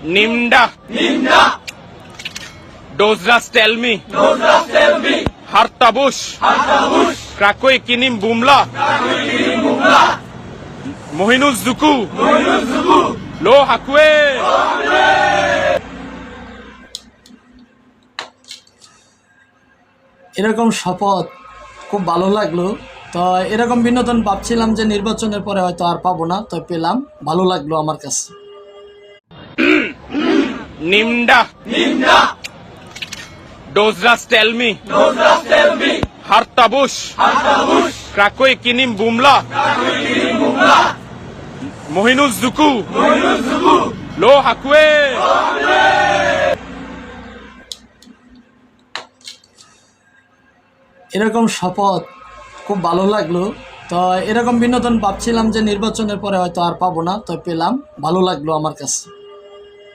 Nimda. Dozras tell me. Hartabush. Krakoi kinim bumla. Mohinuz Zuku. Lo Hakwe. এরকম শপথ খুব ভালো লাগলো। তো এরকম বিনোদন ভাবছিলাম যে নির্বাচনের পরে হয়তো আর পাবো না, তো পেলাম, ভালো লাগলো আমার কাছে। Nimda. Dozras tell me. Hartabush. Krakoi kinim bumla. Mohinuz Zuku. Lo Hakwe. এরকম শপথ খুব ভালো লাগলো। তো এরকম বিনোদন ভাবছিলাম যে নির্বাচনের পরে হয়তো আর পাবো না, তো পেলাম, ভালো লাগলো আমার কাছে।